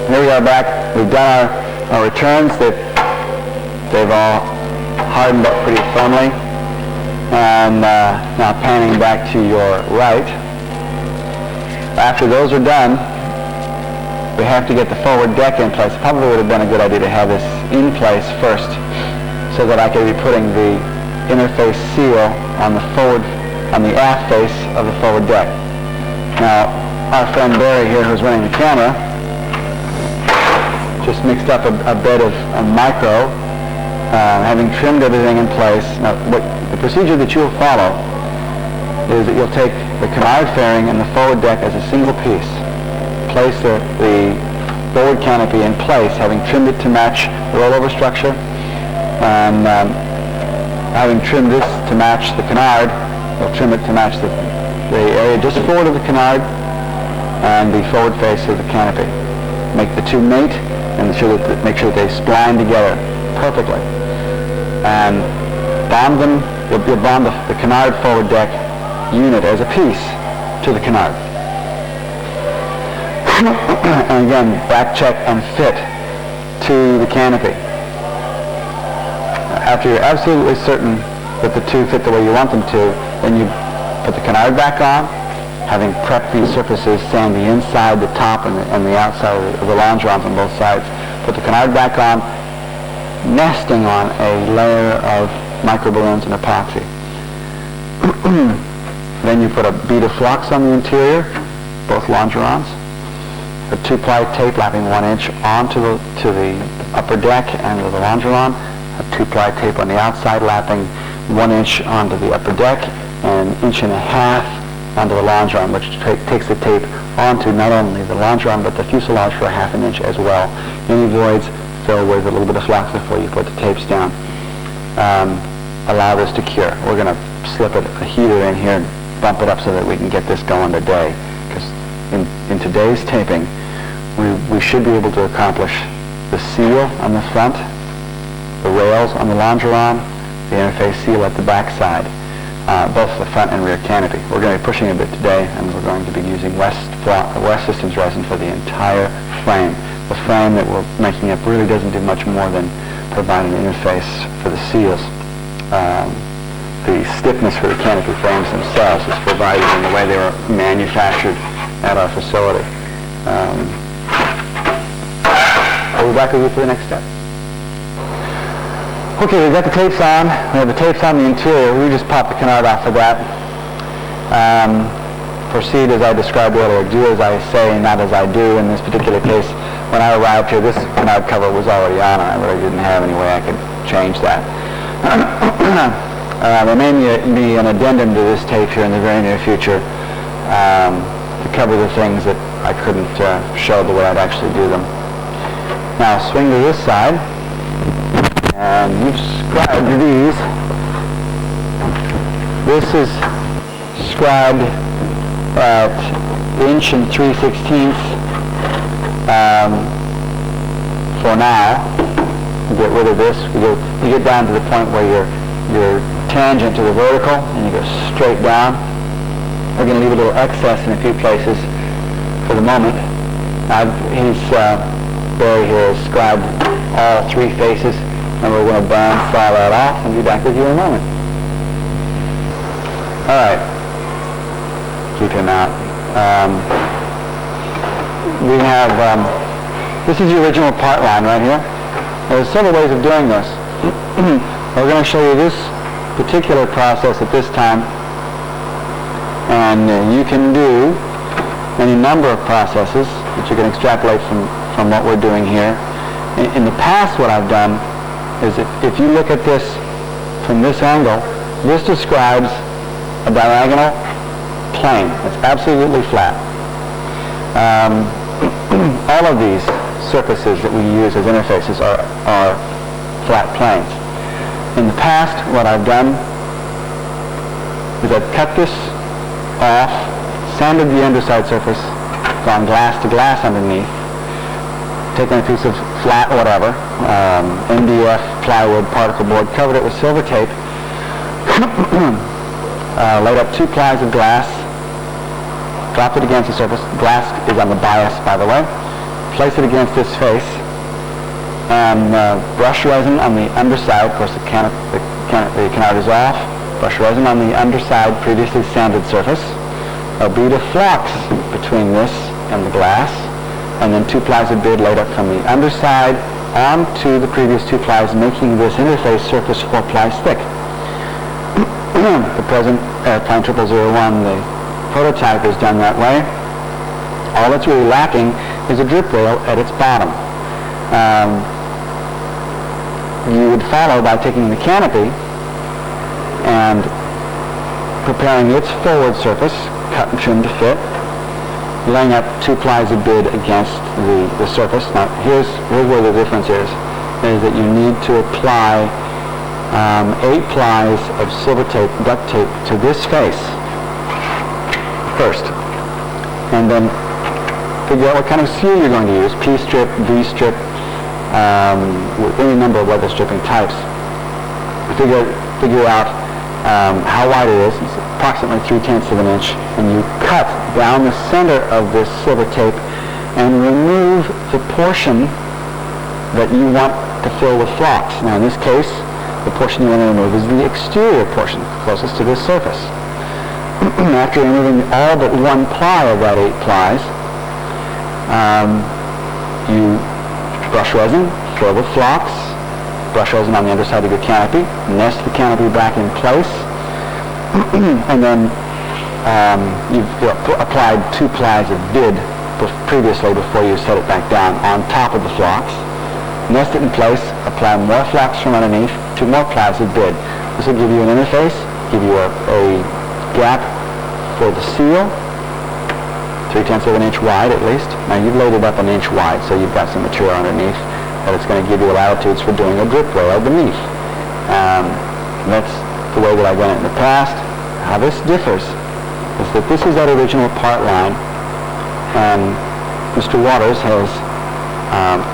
Here we are back. We've done our returns. They've all hardened up pretty firmly. And now panning back to your right. After those are done, we have to get the forward deck in place. Probably would have been a good idea to have this in place first so that I could be putting the interface seal on the aft face of the forward deck. Now, our friend Barry here, who's running the camera, just mixed up a bed of micro, having trimmed everything in place. Now, the procedure that you'll follow is that you'll take the canard fairing and the forward deck as a single piece, place the forward canopy in place, having trimmed it to match the rollover structure, and having trimmed this to match the canard, you'll trim it to match the area just forward of the canard and the forward face of the canopy. Make the two mate and make sure that they spline together perfectly. And bond them. You'll bond the canard forward deck unit as a piece to the canard. And again, back check and fit to the canopy. After you're absolutely certain that the two fit the way you want them to, then you put the canard back on, having prepped these surfaces, sand the inside, the top, and the outside of the longerons on both sides. Put the canard back on, nesting on a layer of microballoons and epoxy. Then you put a bead of flux on the interior, both longerons. A 2-ply tape lapping 1 inch onto the upper deck and the longeron. A 2-ply tape on the outside lapping 1 inch onto the upper deck and 1.5 inches onto the longeron, which takes the tape onto not only the longeron but the fuselage for a 1/2 inch as well. Any voids fill with a little bit of flux before you put the tapes down. Allow this to cure. We're going to slip a heater in here and bump it up so that we can get this going today. Because in today's taping, we should be able to accomplish the seal on the front, the rails on the longeron, the interface seal at the back side, both the front and rear canopy. We're going to be pushing a bit today, and we're going to be using West Systems resin for the entire frame. The frame that we're making up really doesn't do much more than provide an interface for the seals. The stiffness for the canopy frames themselves is provided in the way they were manufactured at our facility. I'll be back with you for the next step. Okay, we've got the tapes on. We have the tapes on the interior. We just popped the canard off of that. Proceed as I described earlier. Do as I say, not as I do. In this particular case, when I arrived here, this canard cover was already on, and I really didn't have any way I could change that. There may be an addendum to this tape here in the very near future to cover the things that I couldn't show the way I'd actually do them. Now swing to this side, and you've scribed these. This is scribed at 1 3/16 for now. Get rid of this. You get down to the point where you're tangent to the vertical, and you go straight down. We're going to leave a little excess in a few places for the moment. Barry here has scribed all 3 faces, and we're going to file that off and be back with you in a moment. All right. Keep him out. We have, this is the original part line right here. There's several ways of doing this. We're going to show you this particular process at this time, and you can do any number of processes that you can extrapolate from what we're doing here. In the past, what I've done is if you look at this from this angle, this describes a diagonal plane. It's absolutely flat. All of these surfaces that we use as interfaces are flat planes. In the past, what I've done is I've cut this off, sanded the underside surface, gone glass to glass underneath, taken a piece of flat whatever, MDF, plywood, particle board, covered it with silver tape, laid up 2 plies of glass, dropped it against the surface. Glass is on the bias, by the way. place it against this face, and brush resin on the underside. Of course, the canard is off. Brush resin on the underside, previously sanded surface. A bead of flux between this and the glass, and then 2 plies of bid laid up from the underside onto the previous 2 plies, making this interface surface 4 plies thick. The present airplane 0001, the prototype, is done that way. All that's really lacking is a drip rail at its bottom. You would follow by taking the canopy and preparing its forward surface, cut and trim to fit, laying up 2 plies of bid against the surface. Now, here's where the difference is that you need to apply 8 plies of silver tape, duct tape, to this face first, and then figure out what kind of seal you're going to use: P-strip, V-strip, with any number of weather stripping types. Figure out how wide it is. It's approximately 3/10 of an inch, and you cut down the center of this silver tape and remove the portion that you want to fill with flocks. Now, in this case, the portion you want to remove is the exterior portion, closest to this surface. After removing all but 1 ply of that 8 plies, you brush resin, fill with flocks, brush resin on the underside of your canopy, nest the canopy back in place, and then you've applied 2 plies of bid previously before you set it back down on top of the flocks. Nest it in place, apply more flocks from underneath, 2 more plies of bid. This will give you an interface, give you a gap for the seal, 3/10 of an inch wide at least. Now, you've laid it up an inch wide, so you've got some material underneath, but it's going to give you latitudes for doing a drip rail beneath. That's the way that I've done it in the past. How this differs is that this is that original part line, and Mr. Waters has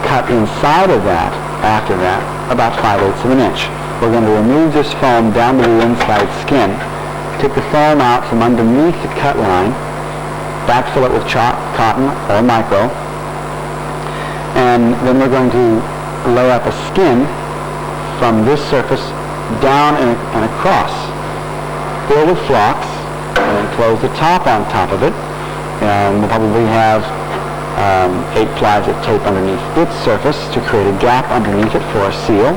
cut inside of that, after that, about 5/8 of an inch. We're going to remove this foam down to the inside skin, take the foam out from underneath the cut line, backfill it with chalk, cotton, or micro, and then we're going to lay up a skin from this surface down and across, fill with flocks, and then close the top on top of it, and we'll probably have 8 plies of tape underneath its surface to create a gap underneath it for a seal,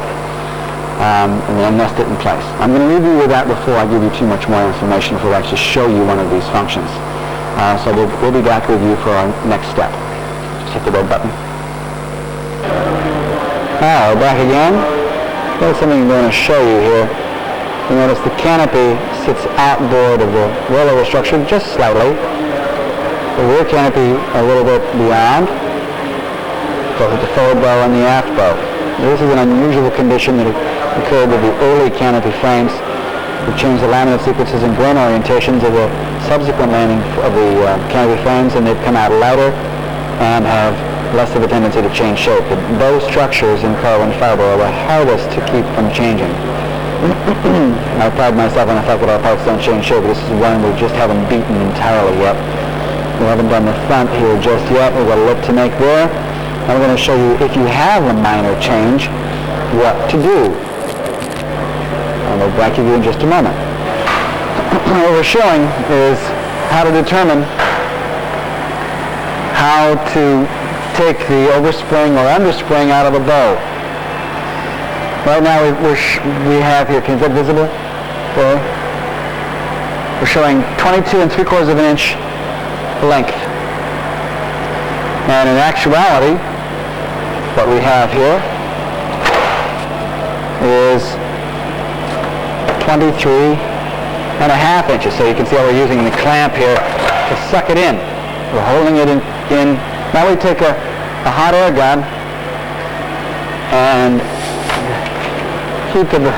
and then nest it in place. I'm going to leave you with that before I give you too much more information, before I actually show you one of these functions. So we'll be back with you for our next step. Just hit the red button. We're back again. There's something I'm going to show you here. You notice the canopy sits outboard of the rollover structure just slightly. The rear canopy a little bit beyond, both at the forward bow and the aft bow. This is an unusual condition that occurred with the early canopy frames. We changed the laminate sequences and grain orientations of the subsequent landing of the canopy frames, and they've come out lighter and have less of a tendency to change shape. But those structures in carbon fiber are the hardest to keep from changing. I pride myself on the fact that our parts don't change shape. This is one we just haven't beaten entirely yet. We haven't done the front here just yet. We've got a lip to make there. I'm going to show you, if you have a minor change, what to do. And we'll back to you in just a moment. What we're showing is how to determine how to take the overspring or underspring out of a bow. Right now we have here, is that visible? Okay. We're showing 22 3/4 of an inch length. And in actuality, what we have here is 23.5 inches. So you can see how we're using the clamp here to suck it in. We're holding it in. Now we take a hot air gun and keep the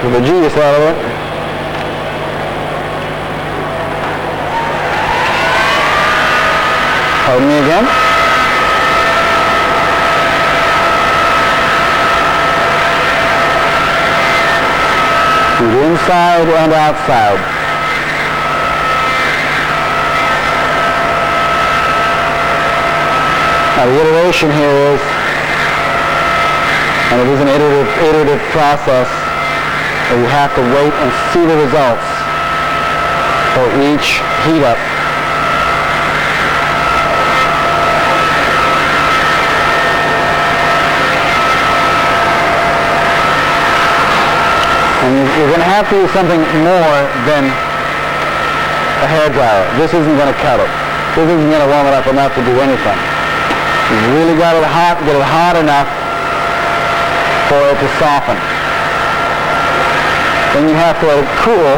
bejesus out of it. Pardon me again. Inside and outside. Now the iteration here is, and it is an iterative process, where you have to wait and see the results for each heat up. And you're going to have to use something more than a hairdryer. This isn't going to cut it. This isn't going to warm it up enough to do anything. You've really got it hot, get it hot enough for it to soften. Then you have to let it cool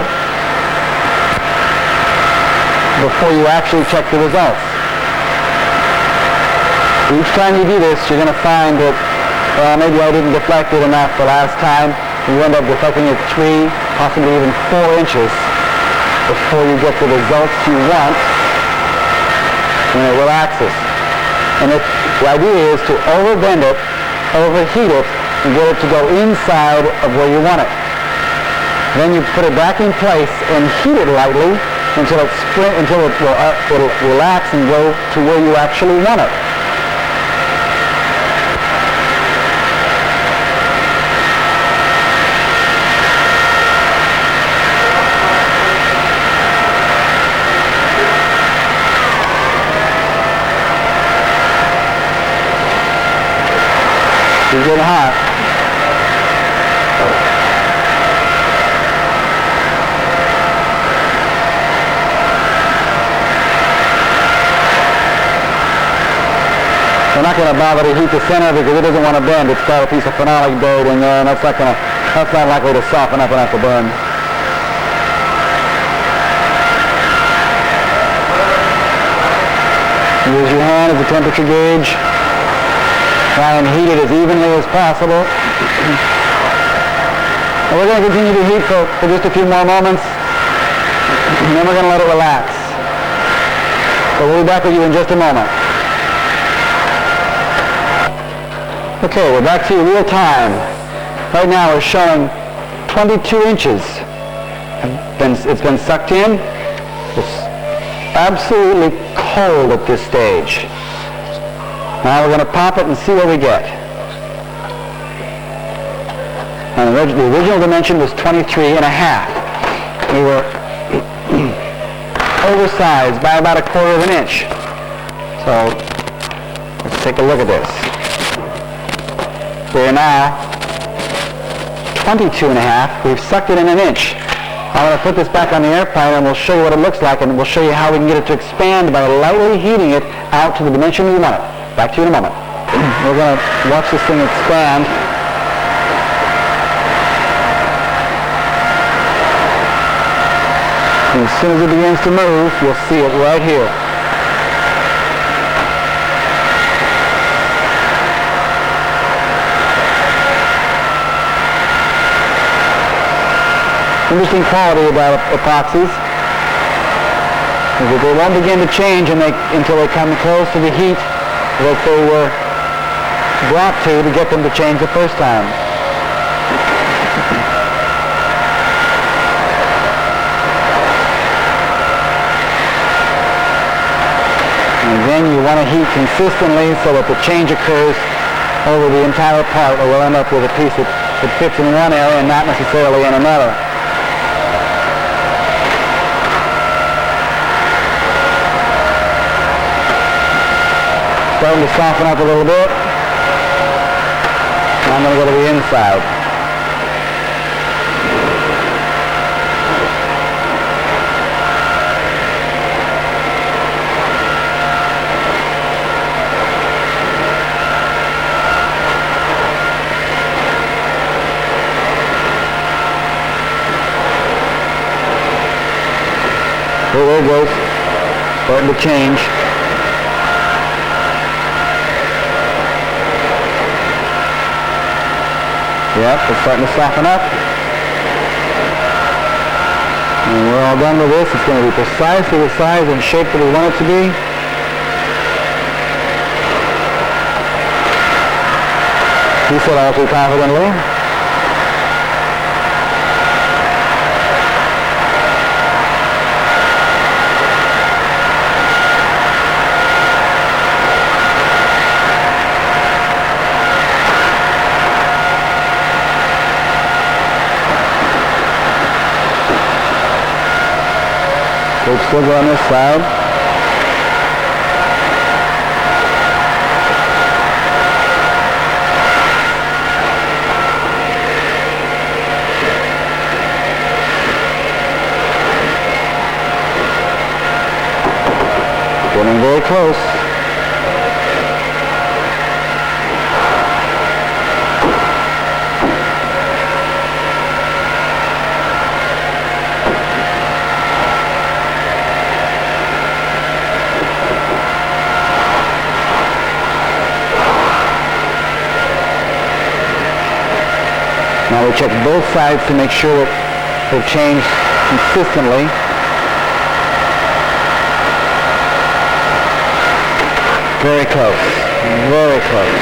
before you actually check the results. Each time you do this, you're going to find that, well, maybe I didn't deflect it enough the last time. You end up deflecting it 3, possibly even 4 inches before you get the results you want when it relaxes. And the idea is to overbend it, overheat it, and get it to go inside of where you want it. Then you put it back in place and heat it lightly until it will relax and go to where you actually want it. It's getting hot. We're not going to bother to heat the center because it doesn't want to bend. It's got a piece of phenolic buried in there, and that's not likely to soften up enough to burn. Use your hand as a temperature gauge. Try and heat it as evenly as possible. And we're going to continue to heat for just a few more moments, and then we're going to let it relax. So we'll be back with you in just a moment. Okay, we're back to you real time. Right now we're showing 22 inches. It's been sucked in. It's absolutely cold at this stage. Now we're going to pop it and see what we get. And the original dimension was 23 and a half. We were oversized by about 1/4 of an inch. So let's take a look at this. We're now 22 and a half. We've sucked it in an inch. I'm going to put this back on the airplane and we'll show you what it looks like, and we'll show you how we can get it to expand by lightly heating it out to the dimension we want it. Back to you in a moment. We're going to watch this thing expand. And as soon as it begins to move, you'll see it right here. Interesting quality about epoxies is that they won't begin to change until they come close to the heat that they were brought to get them to change the first time. And then you want to heat consistently so that the change occurs over the entire part, or we'll end up with a piece that fits in one area and not necessarily in another. Starting to soften up a little bit. And I'm going to go to the inside. Oh, there it goes. Starting to change. Yep, it's starting to soften up. And we're all done with this. It's going to be precisely the size and shape that we want it to be. He said all too confidently. Still go on this side. Getting very close. Now we check both sides to make sure that they've changed consistently. Very close. Very close.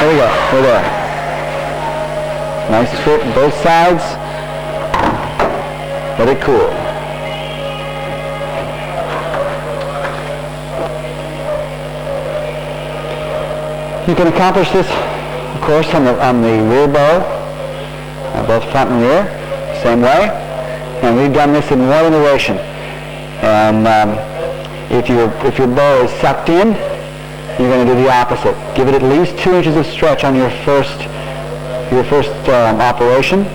There we go. There we go. Nice fit both sides. Let it cool. You can accomplish this, of course, on the rear bow, both front and rear, same way. And we've done this in one iteration. And if your bow is sucked in, you're going to do the opposite. Give it at least 2 inches of stretch on your first operation.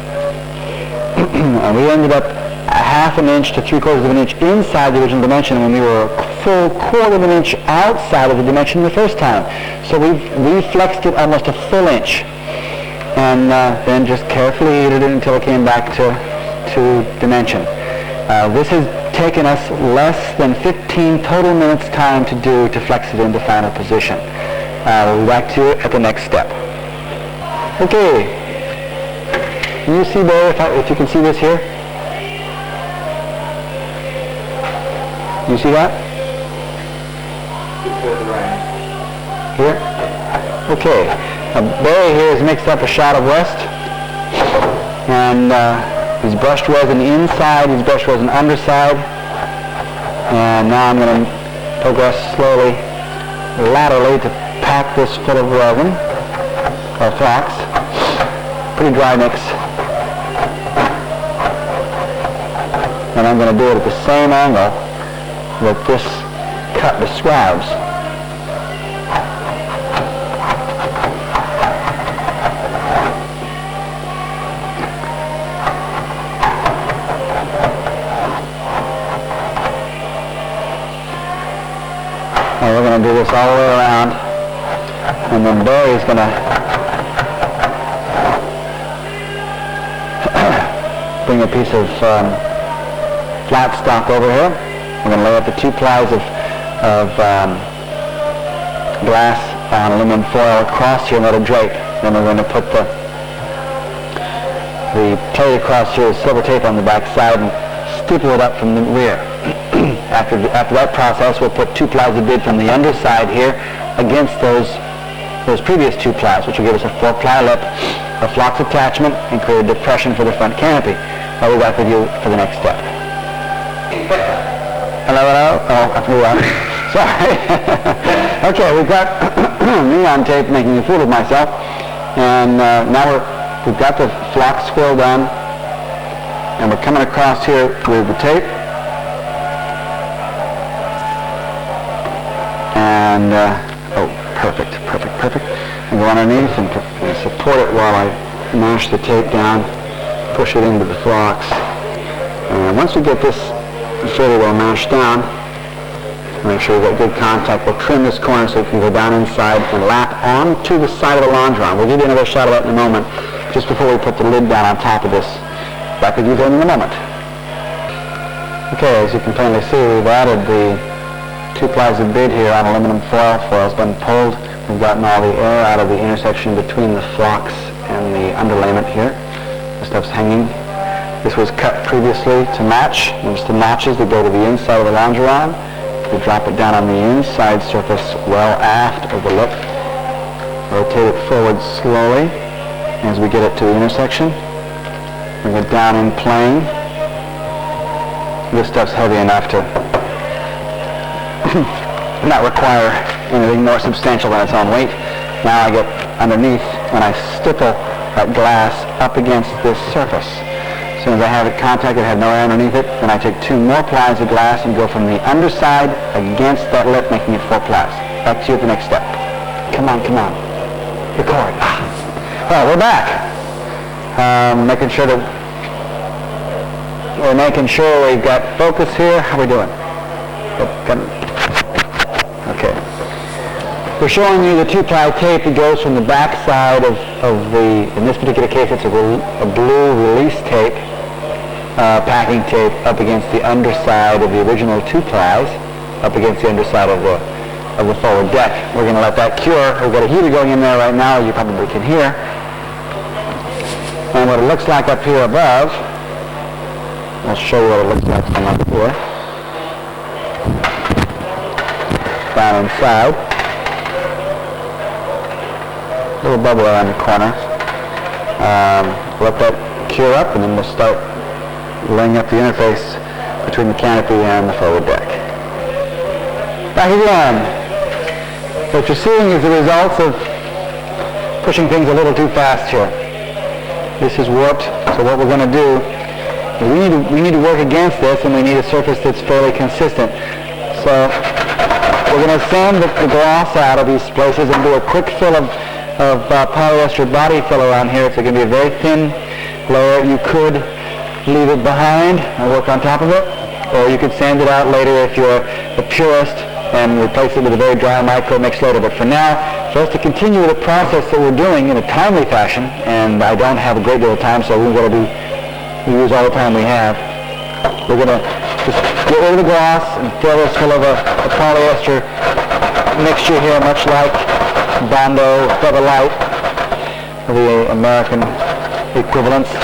And we ended up a 1/2 inch to 3/4 of an inch inside the original dimension when we were a full 1/4 of an inch outside of the dimension the first time. So we flexed it almost a full inch, and then just carefully heated it until it came back to dimension. This has taken us less than 15 total minutes time to do to flex it into final position. We'll be back to it at the next step. Okay, can you see there, if you can see this here? You see that? Here? Okay. Now Barry here has mixed up a shot of west, and he's brushed resin inside, he's brushed resin underside, and now I'm going to progress slowly laterally to pack this full of resin, or flax. Pretty dry mix. And I'm going to do it at the same angle that this cut describes. And we're going to do this all the way around, and then Barry's going to bring a piece of flat stock over here. We're going to lay up the 2 plies of glass on aluminum foil across here and let it drape. Then we're going to put the plate across here with silver tape on the back side and staple it up from the rear. After that process, we'll put 2 plies of bid from the underside here against those previous 2 plies, which will give us a 4-ply lip, a flox attachment, and create a depression for the front canopy. I'll be back with you for the next step. Hello, hello. Oh, I flew out. Sorry. Okay, we've got me on tape making a fool of myself, and now we've got the flox squirrel done, and we're coming across here with the tape, and oh, perfect. And go underneath and support it while I mash the tape down, push it into the flox. And once we get this fairly well mashed down, make sure we've got good contact. We'll trim this corner so it can go down inside and lap onto the side of the longeron. We'll give you another shot of that in a moment, just before we put the lid down on top of this. Back with you then in a moment. Okay, as you can plainly see, we've added the 2 plies of bid here on aluminum foil. Foil's been pulled. We've gotten all the air out of the intersection between the flox and the underlayment here. The stuff's hanging. This was cut previously to match. There's the notches that go to the inside of the longeron. We drop it down on the inside surface well aft of the lip. Rotate it forward slowly as we get it to the intersection. Bring it down in plane. This stuff's heavy enough to not require anything more substantial than its own weight. Now I get underneath and I stipple that glass up against this surface. As soon as I have it contacted, I have no air underneath it, then I take 2 more plies of glass and go from the underside against that lip, making it 4 plies. Back to you at the next step. Come on, come on. Record. Well, we're back. Making sure we've got focus here. How are we doing? Okay. We're showing you the 2-ply tape that goes from the back side of the, in this particular case it's a blue release tape, packing tape up against the underside of the original 2 plies, up against the underside of the forward deck. We're going to let that cure. We've got a heater going in there right now, you probably can hear. And what it looks like up here above, I'll show you what it looks like from up here. Down inside. Little bubble around the corner. Let that cure up and then we'll start laying up the interface between the canopy and the forward deck. Back again. What you're seeing is the results of pushing things a little too fast here. This is warped, so what we're going to do, we need to work against this, and we need a surface that's fairly consistent. So we're going to sand the gloss out of these places and do a quick fill of polyester body fill around here. It's going to be a very thin layer. You could leave it behind and work on top of it, or you could sand it out later if you're a purist and replace it with a very dry micro mix later. But for now, for us to continue the process that we're doing in a timely fashion, and I don't have a great deal of time, so we use all the time we have. We're going to just get rid of the gloss and fill this full of a polyester mixture here, much like Bondo Feather Light, the American equivalents.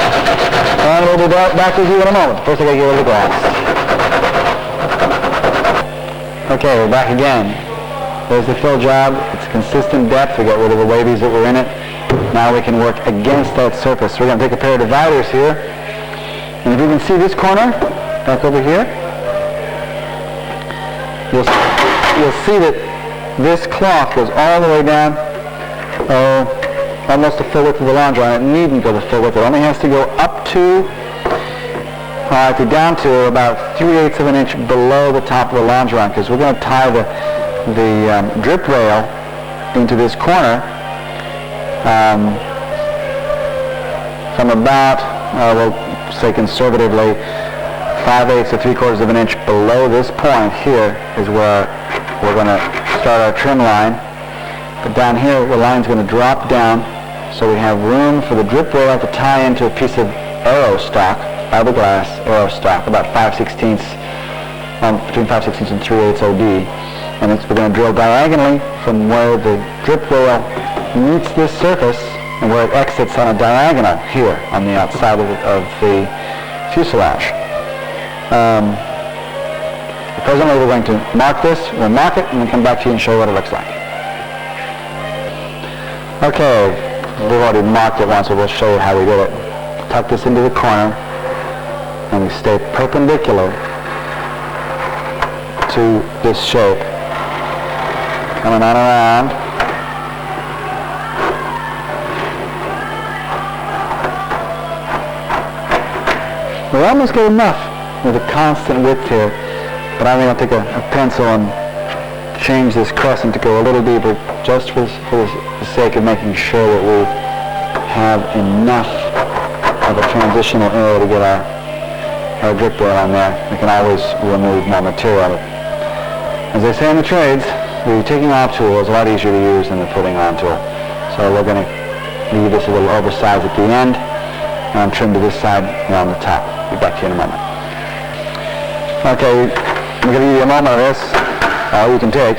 And we'll be back with you in a moment. First I got to get rid of the gloss. Okay, we're back again. There's the fill job. It's consistent depth. We got rid of the wavies that were in it. Now we can work against that surface. We're going to take a pair of dividers here. And if you can see this corner, back over here, you'll see that this cloth goes all the way down, almost the full width of the laundry line. It needn't go the full width. It only has to go up to down to about 3/8 of an inch below the top of the laundry line, because we're going to tie the drip rail into this corner from about, we'll say conservatively, 5/8 to 3/4 of an inch below this point here is where we're going to start our trim line. But down here, the line's going to drop down, so we have room for the drip rail to tie into a piece of aero stock, fiberglass aero stock, about 5/16, between 5/16 and 3/8 OD. And we're going to drill diagonally from where the drip rail meets this surface and where it exits on a diagonal here on the outside of the fuselage. Presently we're going to mark this, we'll mark it, and then come back to you and show you what it looks like. Okay, we've already marked it once, so we'll show you how we did it. Tuck this into the corner, and we stay perpendicular to this shape. Coming on around. We almost get enough with a constant width here, but I think I'll take a pencil and change this crescent to go a little deeper, just for the sake of making sure that we have enough of a transitional area to get our drip rail on there. We can always remove more material. As they say in the trades, the taking off tool is a lot easier to use than the putting on tool. So we're going to leave this a little oversized at the end, and trim to this side and on the top. Be back to you in a moment. Okay, I'm going to give you a moment of this. All you can take.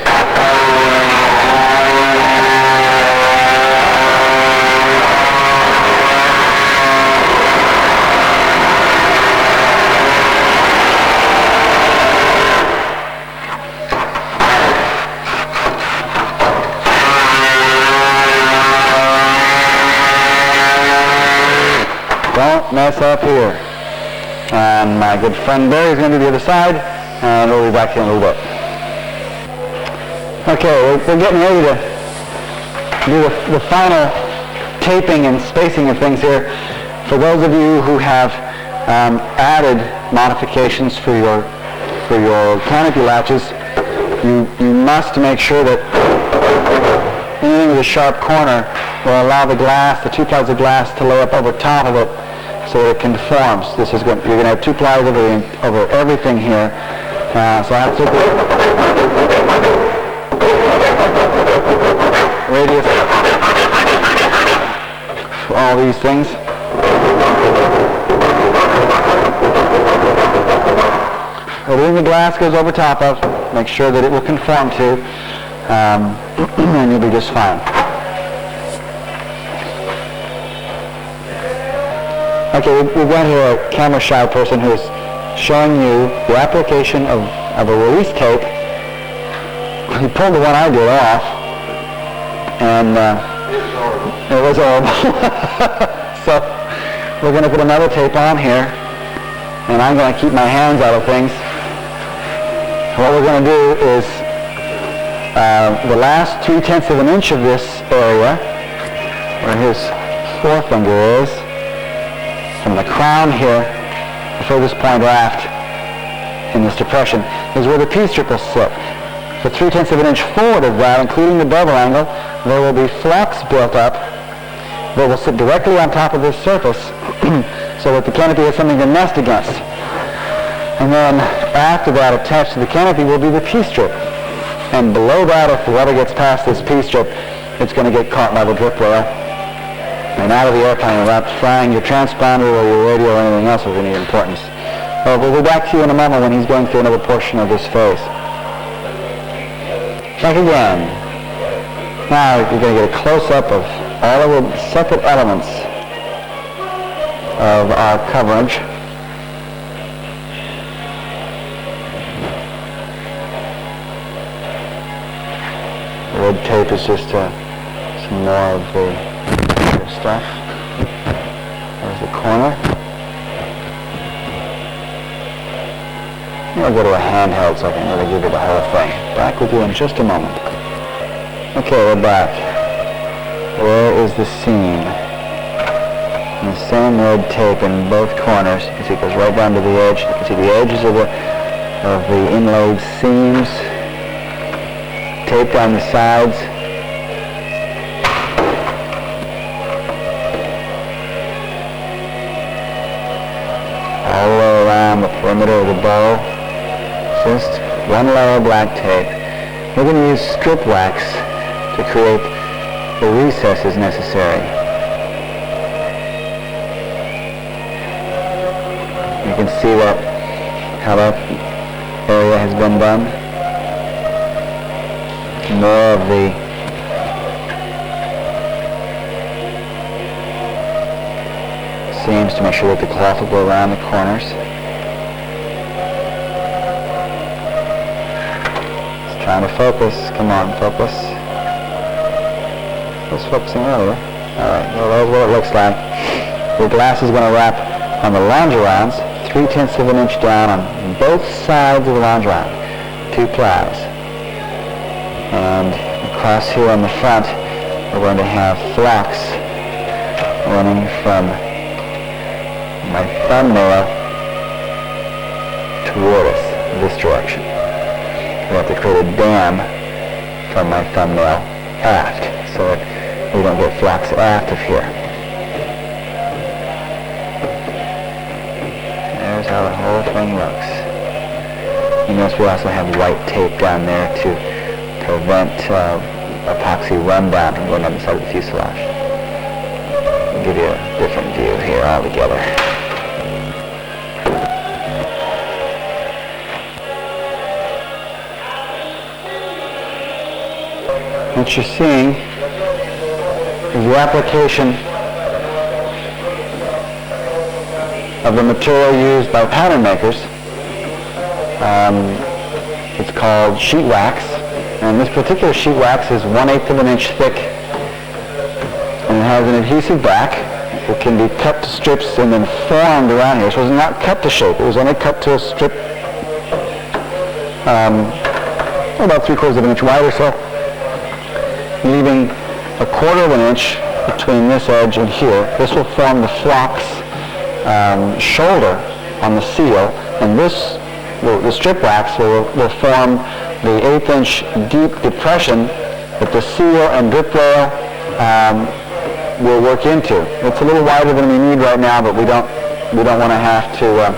Don't mess up here. And my good friend Barry's going to do the other side, and we'll be back here in a little bit. Okay, we're getting ready to do the final taping and spacing of things here. For those of you who have added modifications for your canopy latches, you must make sure that anything with a sharp corner will allow the glass, the 2 plies of glass, to lay up over top of it so that it conforms. This is going. You're going to have 2 plies over everything here. So I have to take the radius for all these things. Everything the glass goes over top of, make sure that it will conform to, and you'll be just fine. Okay, we're going to a camera-shy person who is showing you the application of a release tape. He pulled the one I did off, and it was horrible. So we're going to put another tape on here, and I'm going to keep my hands out of things. What we're going to do is the last 3/10 of an inch of this area, where his forefinger is, from the crown here, the furthest point aft in this depression, is where the P-strip will sit. For 3/10 of an inch forward of that, including the bevel angle, there will be flaps built up that will sit directly on top of this surface so that the canopy has something to nest against. And then after that, attached to the canopy will be the P-strip. And below that, if the water gets past this P-strip, it's going to get caught by the drip rail and out of the airplane without frying your transponder or your radio or anything else of any importance. We'll be back to you in a moment when he's going through another portion of this phase. Back again. Now you're going to get a close-up of all of the separate elements of our coverage. The red tape is just some more of the stuff. There's the corner. I'll go to a handheld so I can really give you the whole thing. Back with you in just a moment. Okay, we're back. Where is the seam? And the same red tape in both corners. You can see it goes right down to the edge. You can see the edges of the inlaid seams. Tape down the sides. All the way around the perimeter of the bow. Just one layer of black tape. We're going to use strip wax to create the recesses necessary. You can see how that area has been done. More of the seams to make sure that the cloth will go around the corners. It's trying to focus. Come on, focus. It was focusing earlier. Alright, well that's what it looks like. The glass is going to wrap on the longerons, 3/10 of an inch down on both sides of the longeron. 2 plies. And across here on the front, we're going to have flax running from my thumbnail toward us, this direction. We have to create a dam from my thumbnail aft, so that we don't get flax aft of here. There's how the whole thing looks. You notice we also have white tape down there to prevent epoxy rundown from going on the side of the fuselage. I'll give you a different view here altogether. What you're seeing is the application of the material used by pattern makers. It's called sheet wax. And this particular sheet wax is 1/8 of an inch thick, and it has an adhesive back. It can be cut to strips and then formed around here. So it was not cut to shape. It was only cut to a strip about 3/4 of an inch wide or so, leaving 1/4 of an inch between this edge and here. This will form the flock's shoulder on the seal, and this, the strip wax, will form the 1/8 inch deep depression that the seal and drip rail will work into. It's a little wider than we need right now, but we don't want to have to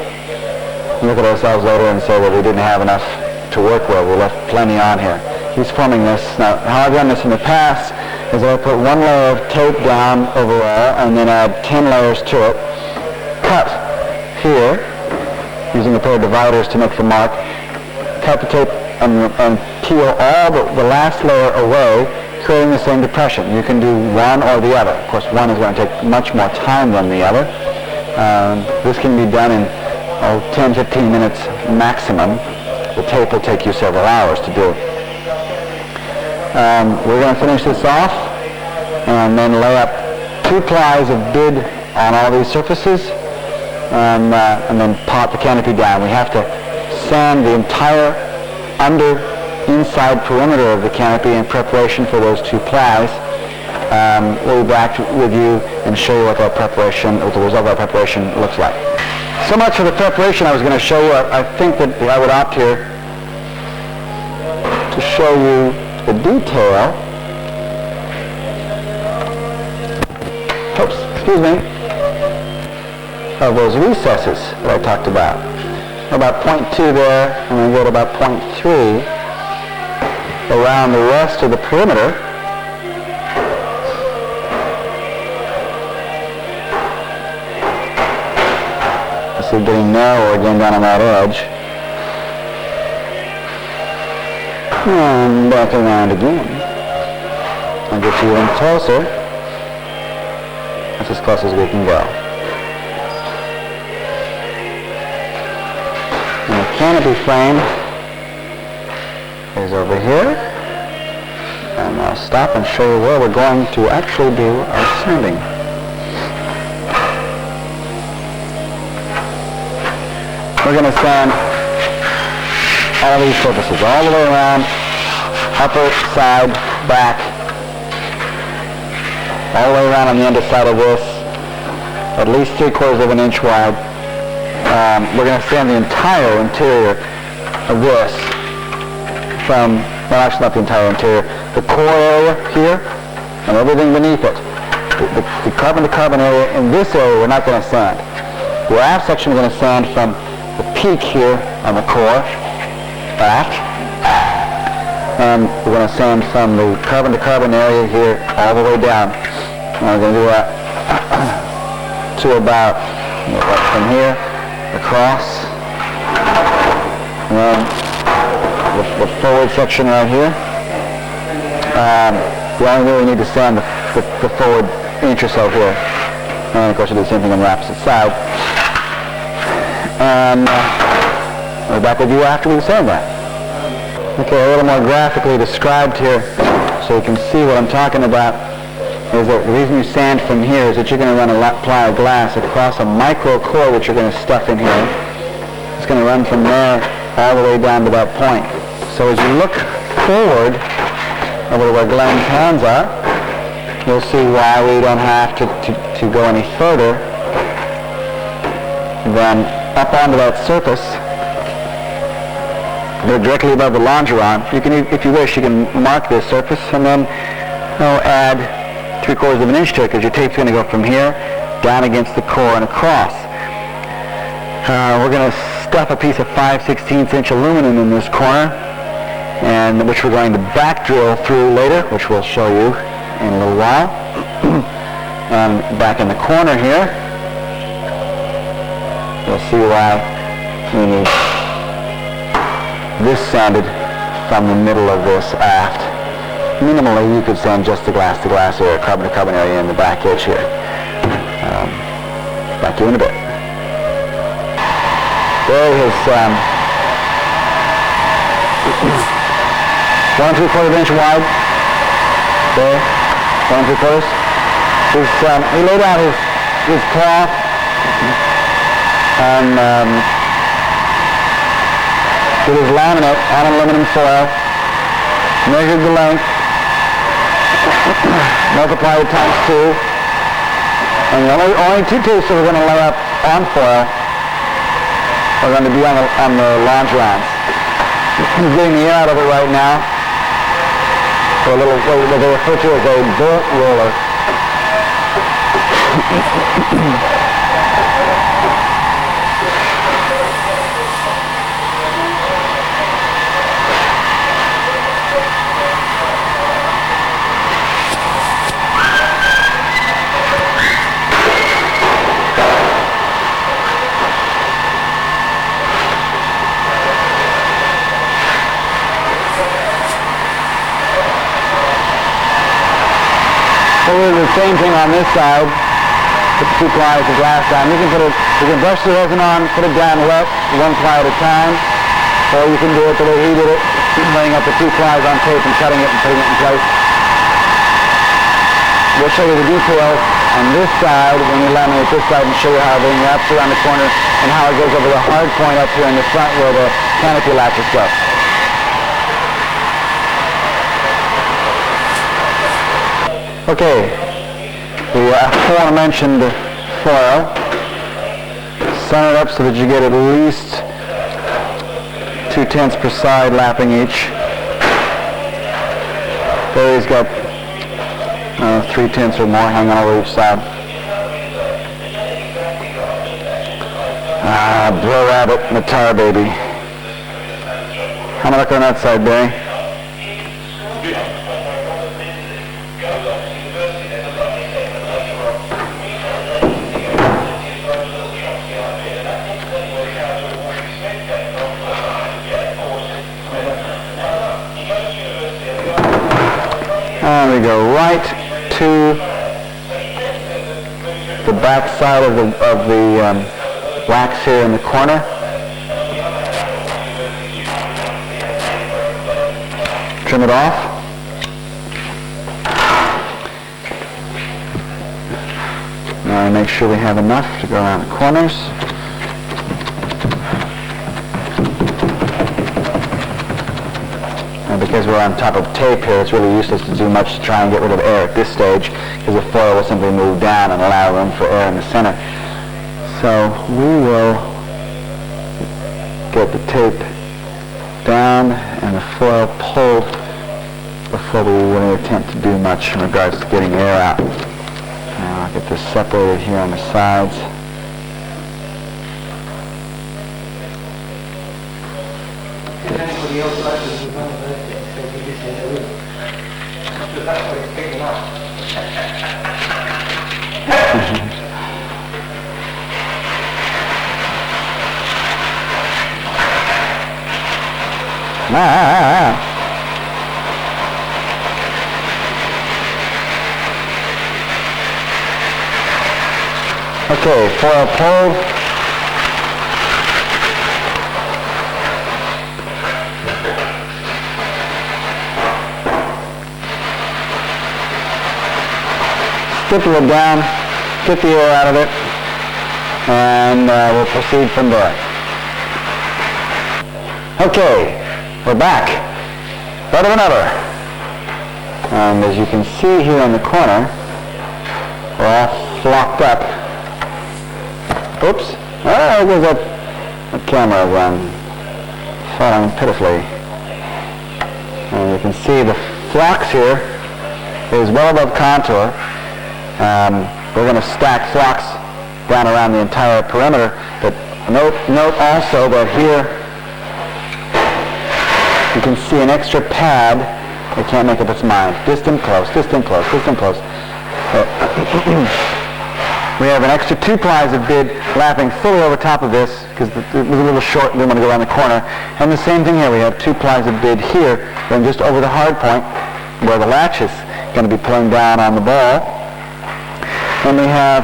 look at ourselves later and say that we didn't have enough to work with. We left plenty on here. He's forming this. Now, how I've done this in the past is I put one layer of tape down overall and then add 10 layers to it. Cut here, using a pair of dividers to make the mark. Cut the tape and peel all the last layer away, creating the same depression. You can do one or the other. Of course, one is going to take much more time than the other. This can be done in 10-15 minutes maximum. The tape will take you several hours to do. We're going to finish this off and then lay up 2 plies of bid on all these surfaces and then pot the canopy down. We have to sand the entire inside perimeter of the canopy in preparation for those 2 plies. We'll be back with you and show you what the result of our preparation looks like. So much for the preparation I was going to show you. I think that I would opt here to show you the detail. Oops, excuse me. Of those recesses that I talked about. About 0.2 there, and then go to about 0.3 around the rest of the perimeter. So getting narrower again down on that edge. And back around again. I'll get you in closer. That's as close as we can go. And the canopy frame is over here. And I'll stop and show you where we're going to actually do our sanding. We're going to sand all these surfaces, all the way around, upper, side, back, all the way around on the underside of this, at least 3/4 of an inch wide. We're going to sand the entire interior of this from, well, actually not the entire interior, the core area here and everything beneath it. The carbon-to-carbon area in this area we're not going to sand. The aft section we're going to sand from the peak here on the core, back, and we're going to sand from the carbon-to-carbon area here all the way down. And we're going to do that to about from here across, and then the forward section right here. We only really need to sand the forward inch or so here, and of course we'll do the same thing on the opposite side. And we're back with you after we sand that. Okay, a little more graphically described here so you can see what I'm talking about is that the reason you sand from here is that you're going to run a ply of glass across a micro core that you're going to stuff in here. It's going to run from there all the way down to that point. So as you look forward over where Glenn's hands are, you'll see why we don't have to go any further than up onto that surface. They're directly above the longeron. You can, if you wish, you can mark this surface and then add 3/4 of an inch to it because your tape's going to go from here down against the core and across. We're going to stuff a piece of 5/16 inch aluminum in this corner, and which we're going to back drill through later, which we'll show you in a little while. And back in the corner here, you'll see why we need this sanded from the middle of this aft. Minimally, you could sand just the glass-to-glass area, carbon-to-carbon area in the back edge here. Back to you in a bit. There is 1 3/4 inch wide. There, 1 3/4. He laid out his cloth and with his laminate on aluminum foil measured the length, multiplied it times 2, and the only two tapes that we're going to lay up on foil are going to be on the longerons. I'm getting the air out of it right now for a little, what they refer to as a Burt roller. We'll do the same thing on this side. Put the 2 plies of glass down. You can brush the resin on, put it down wet, 1 ply at a time, or you can do it the way he did it, laying up the 2 plies on tape and cutting it and putting it in place. We'll show you the details on this side when we laminate this side and show you how everything wraps around the corner and how it goes over the hard point up here in the front where the canopy latches go. Okay, the aforementioned foil, center it up so that you get at least 2/10 per side lapping each. There he's got 3/10 or more hanging over each side. Bro Rabbit and the tar baby. How am I looking on that side, Barry? And we go right to the back side of the wax here in the corner. Trim it off. Now make sure we have enough to go around the corners. Because we're on top of tape here, it's really useless to do much to try and get rid of air at this stage, because the foil will simply move down and allow room for air in the center. So we will get the tape down and the foil pulled before we really attempt to do much in regards to getting air out. Now I'll get this separated here on the sides. Okay, foil pulled. Stipple it down, get the air out of it, and we'll proceed from there. Okay, we're back, better than ever. And as you can see here in the corner, we're all flocked up. Oops, there goes that camera falling pitifully. And you can see the flocks here is well above contour. We're going to stack flocks down around the entire perimeter, but note also that here you can see an extra pad. It can't make up its mind. Distant, close, distant, close, distant, close. We have an extra 2 plies of bid lapping fully over top of this because it was a little short and didn't want to go around the corner. And the same thing here. We have 2 plies of bid here, then just over the hard point where the latch is going to be pulling down on the ball. And we have,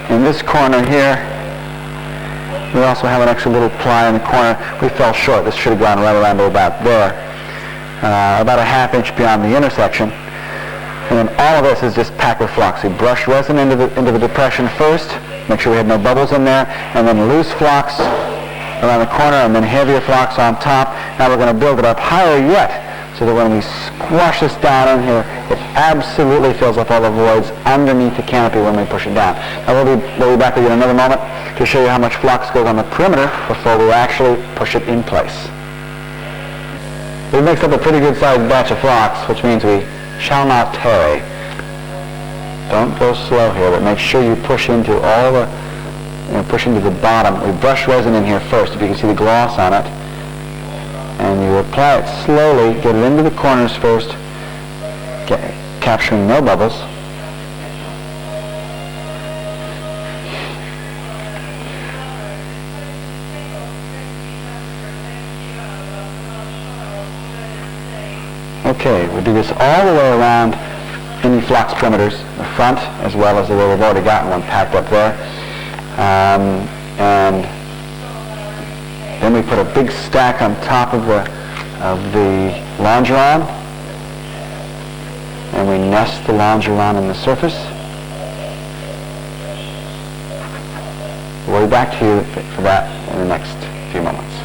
in this corner here, we also have an extra little ply in the corner. We fell short. This should have gone right around to about there, about a ½ inch beyond the intersection. And then all of this is just packed with flocks. We brush resin into the depression first, make sure we have no bubbles in there, and then loose flocks around the corner, and then heavier flocks on top. Now we're going to build it up higher yet, so that when we squash this down in here, it absolutely fills up all the voids underneath the canopy when we push it down. Now we'll be back with you in another moment to show you how much flux goes on the perimeter before we actually push it in place. We mixed up a pretty good sized batch of flux, which means we shall not tarry. Don't go slow here, but make sure you push into all the, push into the bottom. We brush resin in here first, if you can see the gloss on it. And you apply it slowly, get it into the corners first, capturing no bubbles. Okay, we'll do this all the way around any flux perimeters, the front as well as the way we've already gotten one packed up there. And then we put a big stack on top of the longeron, and we nest the longeron in the surface. We'll be back to you for that in the next few moments.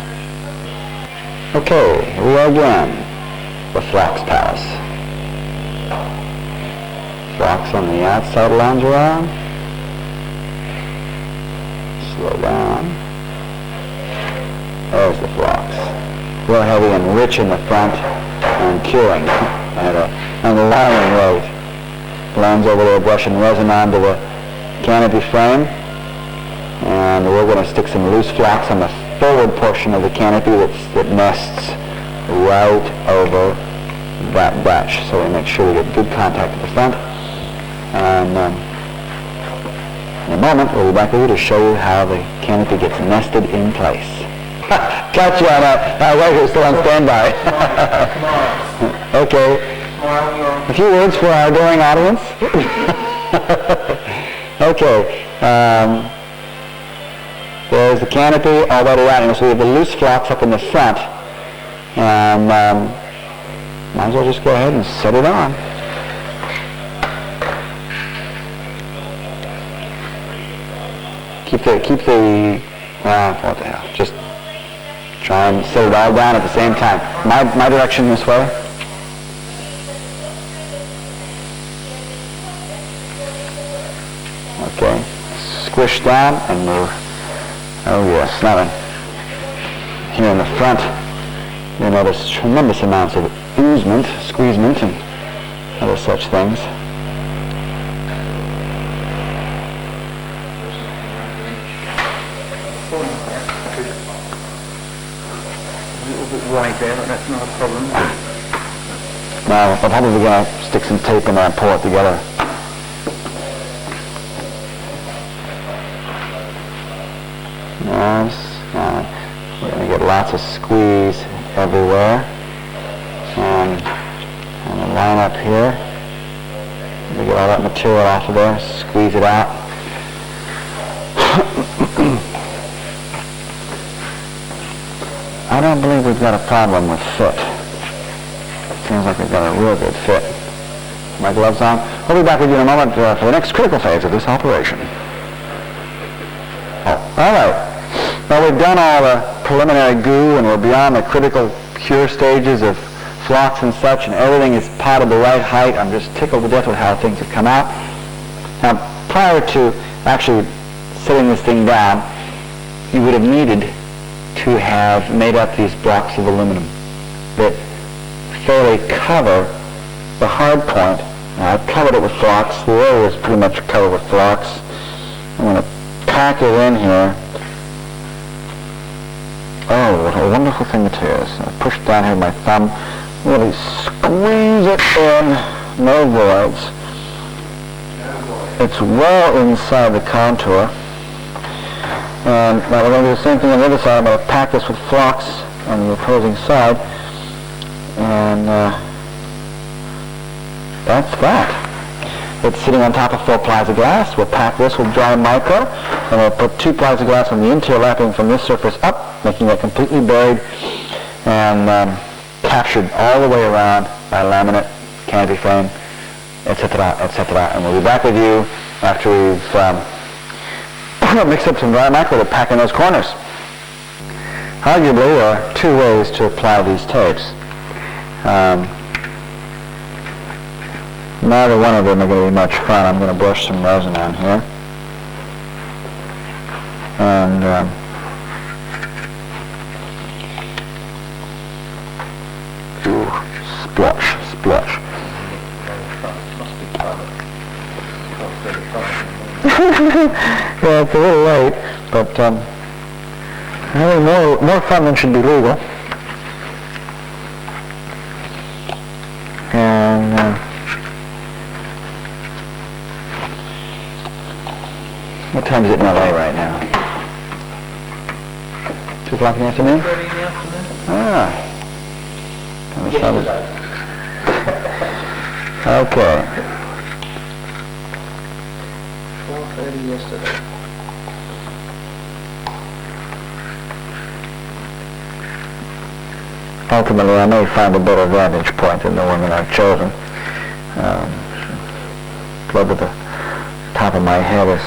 Okay, here we are again, the Flax Palace. Flax on the outside longeron. Slow down. There's the flux. Real heavy and rich in the front and curing at an alarming rate. Blends over there, brushing resin onto the canopy frame. And we're going to stick some loose flux on the forward portion of the canopy that nests right over that batch. So we make sure we get good contact at the front. And in a moment, we'll be back with you to show you how the canopy gets nested in place. Catch you on that. Wait, we're still on standby. Okay. A few words for our adoring audience. Okay. There's the canopy all the way around. So we have the loose flux up in the front. And might as well just go ahead and set it on. Keep the what the hell? Just try and set it all down at the same time. My direction this way. Okay. Squish down and move. Oh yes, now then. Here in the front, you'll notice tremendous amounts of oozement, squeezement, and other such things. Right there, but that's not a problem. Now, I'm probably going to stick some tape in there and pull it together. Nice. We're going to get lots of squeeze everywhere. And the line up here. We get all that material off of there, squeeze it out. I don't believe we've got a problem with fit. Seems like we've got a real good fit. My gloves on. We'll be back with you in a moment for the next critical phase of this operation. Oh, all right. Well, we've done all the preliminary goo, and we're beyond the critical cure stages of flux and such, and everything is piled the right height. I'm just tickled to death with how things have come out. Now, prior to actually setting this thing down, you would have needed to have made up these blocks of aluminum that fairly cover the hard point. Now, I've covered it with flux. The area is pretty much covered with flux. I'm going to pack it in here. Oh, what a wonderful thing it is. I push it down here with my thumb, really squeeze it in, no voids. It's well inside the contour. And now we're going to do the same thing on the other side. I'm going to pack this with flux on the opposing side. And that's that. It's sitting on top of 4 plies of glass. We'll pack this with dry micro, and we'll put 2 plies of glass on the interior lapping from this surface up, making it completely buried and captured all the way around by laminate, canopy frame, etc., etc. And we'll be back with you after we've mixed up some dry micro to pack in those corners. Arguably, there are 2 ways to apply these tapes. Neither one of them are going to be much fun. I'm going to brush some resin on here. And ooh, splush, splush. Yeah, it's a little late, but really more fun than should be legal. And what time is it in LA right now? 2 o'clock in the afternoon? 2:30 in the afternoon. Ah. Yesterday. Okay. 4:30 yesterday. Ultimately, I may find a better vantage point than the one that I've chosen. Above at the top of my head is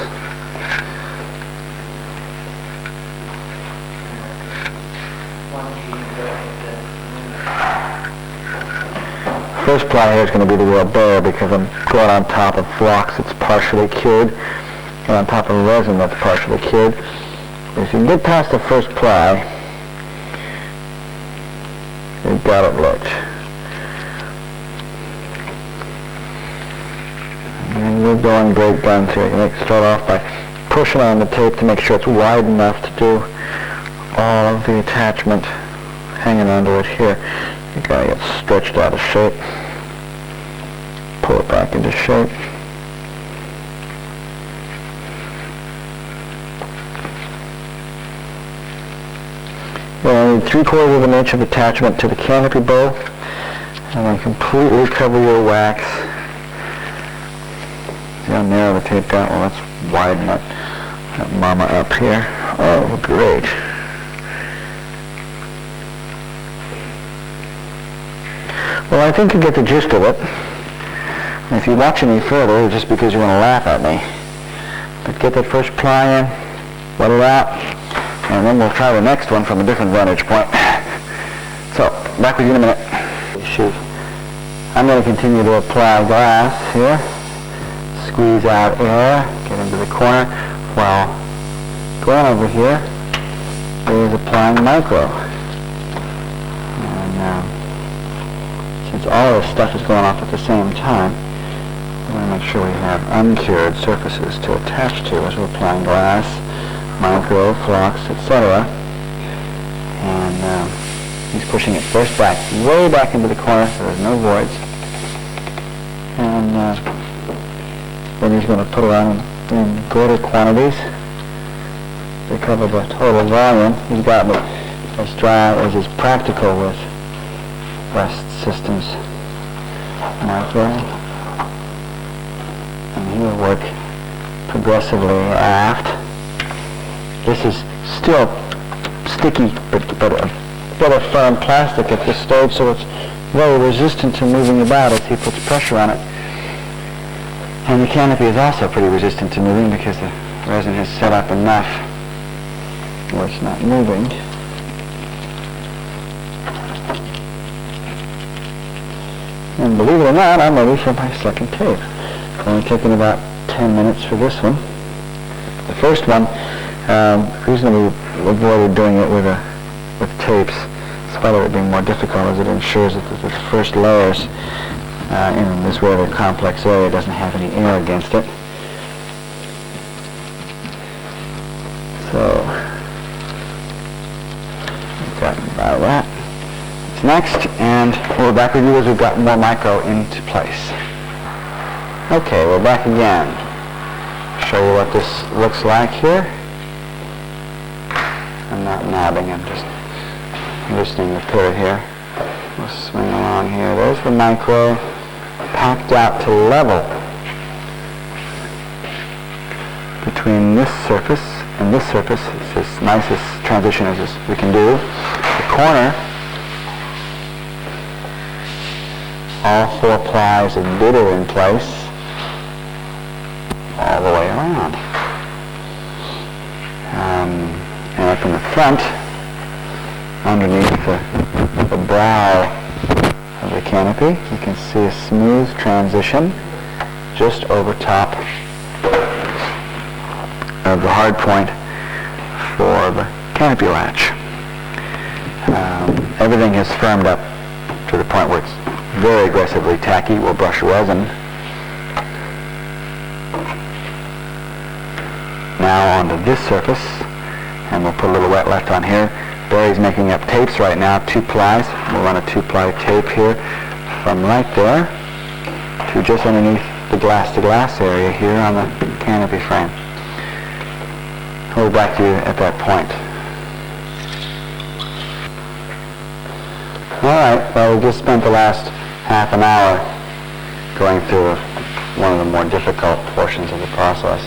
first ply here is going to be the real bear because I'm going on top of flux that's partially cured and on top of resin that's partially cured. If you can get past the first ply, you've got it lit. And we're going great guns here. You start off by pushing on the tape to make sure it's wide enough to do all of the attachment hanging onto it here. You gotta get stretched out of shape. Pull it back into shape. Well, I need 3/4 of an inch of attachment to the canopy bow, and then completely cover your wax. See how narrow the tape got? Well, let's widen that mama up here. Oh, great. Well, I think you get the gist of it. And if you watch any further, it's just because you want to laugh at me. But get that first ply in, let it out, and then we'll try the next one from a different vantage point. So, back with you in a minute. Shoot. I'm going to continue to apply glass here. Squeeze out air, get into the corner, while going over here is applying micro. And since all this stuff is going off at the same time, we want to make sure we have uncured surfaces to attach to as we're applying glass, micro, flux, etc. And he's pushing it first back, way back into the corner so there's no voids. And then he's going to put it on in greater quantities to cover the total volume. He's got it as dry as is practical with rest systems. Micro. And he will work progressively aft. This is still sticky, but a firm plastic at this stage, so it's very resistant to moving about as he puts pressure on it. And the canopy is also pretty resistant to moving because the resin has set up enough where it's not moving. And believe it or not, I'm ready for my second tape. It's only taken about 10 minutes for this one. The first one, the reason we avoided doing it with tapes, in spite of it being more difficult, is it ensures that the first layers in this rather complex area doesn't have any air against it. So, we've got about that. It's next, and we're back with you as we've got more micro into place. Okay, we're back again. Show you what this looks like here. I'm not nabbing, I'm just loosening the pivot here. We'll swing along here. There's the micro, packed out to level between this surface and this surface. It's as nice a transition as we can do. The corner, all 4 plies are bitter in place all the way around. And up in the front, underneath the brow of the the canopy. You can see a smooth transition just over top of the hard point for the canopy latch. Everything has firmed up to the point where it's very aggressively tacky. We'll brush resin. Now onto this surface, and we'll put a little wet left on here. Barry's making up tapes right now, 2 plies. We'll run a 2-ply tape here from right there to just underneath the glass-to-glass area here on the canopy frame. We'll be back to you at that point. All right, well, we just spent the last half an hour going through one of the more difficult portions of the process.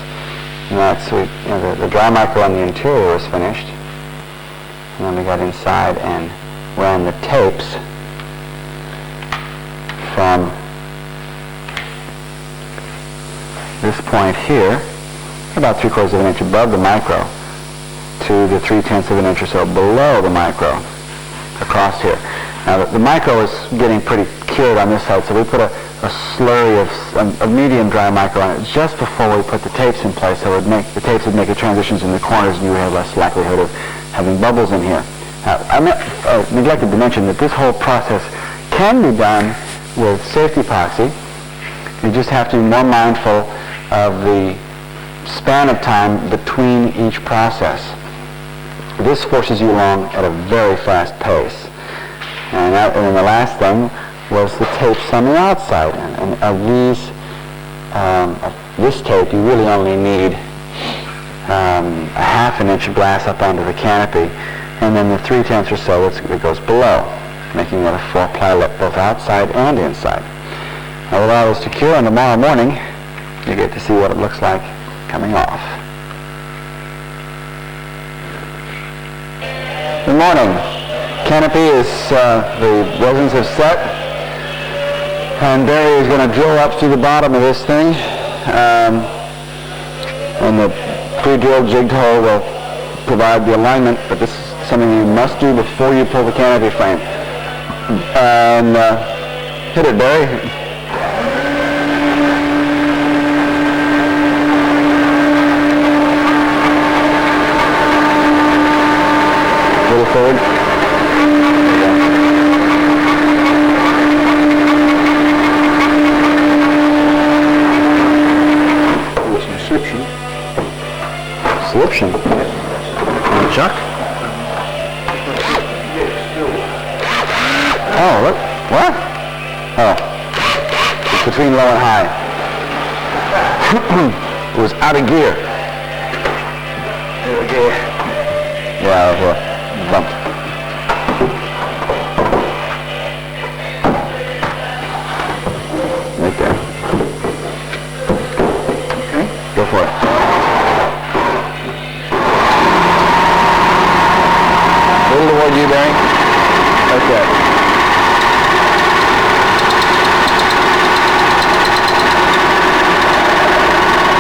And that's the dry micro on the interior was finished. And then we got inside and ran the tapes from this point here, about 3/4 of an inch above the micro, to the 3/10 of an inch or so below the micro, across here. Now the micro is getting pretty cured on this side, so we put a slurry of medium dry micro on it just before we put the tapes in place, so the tapes would make the transitions in the corners and you would have less likelihood of having bubbles in here. Now, I neglected to mention that this whole process can be done with safety epoxy. You just have to be more mindful of the span of time between each process. This forces you along at a very fast pace. And then the last thing was the tapes on the outside. And of this tape, you really only need a 1/2 inch of glass up onto the canopy, and then the 3/10 or so it goes below, making it a 4-ply lip both outside and inside. I'll allow this to cure, and tomorrow morning you get to see what it looks like coming off. Good morning. Canopy is, the resins have set, and Barry is going to drill up through the bottom of this thing, and the pre-drilled jigged hole will provide the alignment, but this is something you must do before you pull the canopy frame. And hit it, Barry. A little forward. Sliption. Chuck? Oh, look. What? Oh. It's between low and high. It was out of gear. Yeah, it was a bump. Right there. Okay. Go for it. Toward you, Barry? Okay.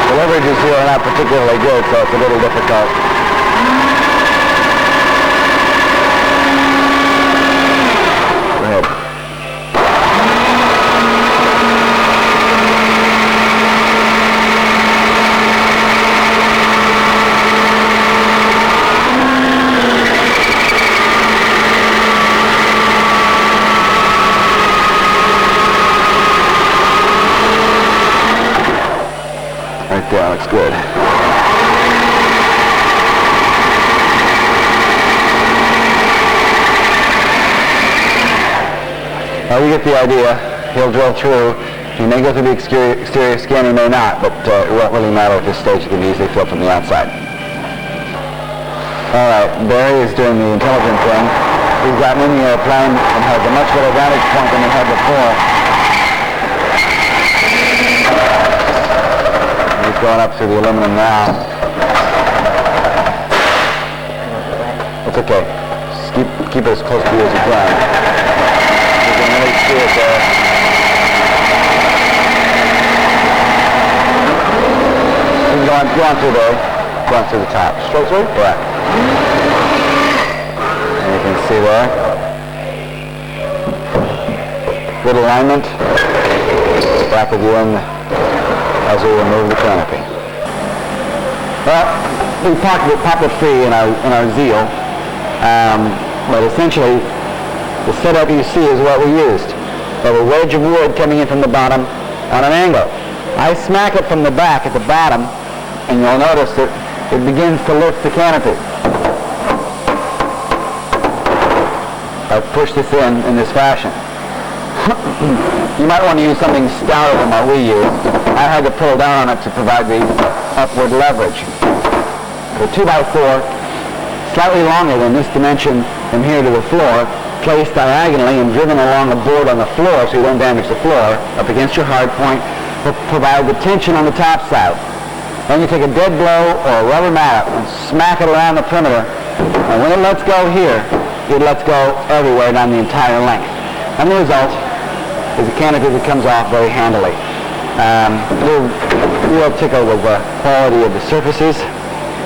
The leverages here are not particularly good, so it's a little difficult. Go ahead. Yeah, looks good. Well, you get the idea. He'll drill through. He may go through the exterior skin, he may not, but it won't really matter at this stage. It can be easily filled from the outside. All right, Barry is doing the intelligent thing. He's gotten in the airplane and has a much better vantage point than he had before. He's going up through the aluminum now. It's okay. Just keep it as close to you as you can. You can really see it there. You can go on through there. Go on through the top. Straight through? Correct. And you can see there. good alignment. Back with you as we remove the canopy. Well, we popped it free in our zeal, but essentially the setup you see is what we used. We have a wedge of wood coming in from the bottom on an angle. I smack it from the back at the bottom, and you'll notice that it begins to lift the canopy. I push this in this fashion. You might want to use something stouter than what we use. I had to pull down on it to provide the upward leverage. The 2x4, slightly longer than this dimension from here to the floor, placed diagonally and driven along a board on the floor so you don't damage the floor, up against your hard point, will provide the tension on the top side. Then you take a dead blow or a rubber mat and smack it around the perimeter, and when it lets go here, it lets go everywhere down the entire length. And the result is a canopy that comes off very handily. Real tickle with the quality of the surfaces,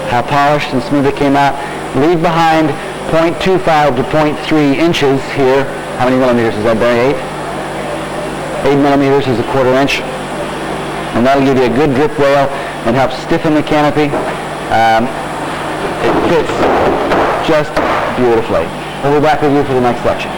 how polished and smooth it came out. Leave behind 0.25 to 0.3 inches here. How many millimeters is that, Barry? 8 millimeters is a quarter inch. And that'll give you a good drip rail and help stiffen the canopy. It fits just beautifully. We'll be back with you for the next lecture.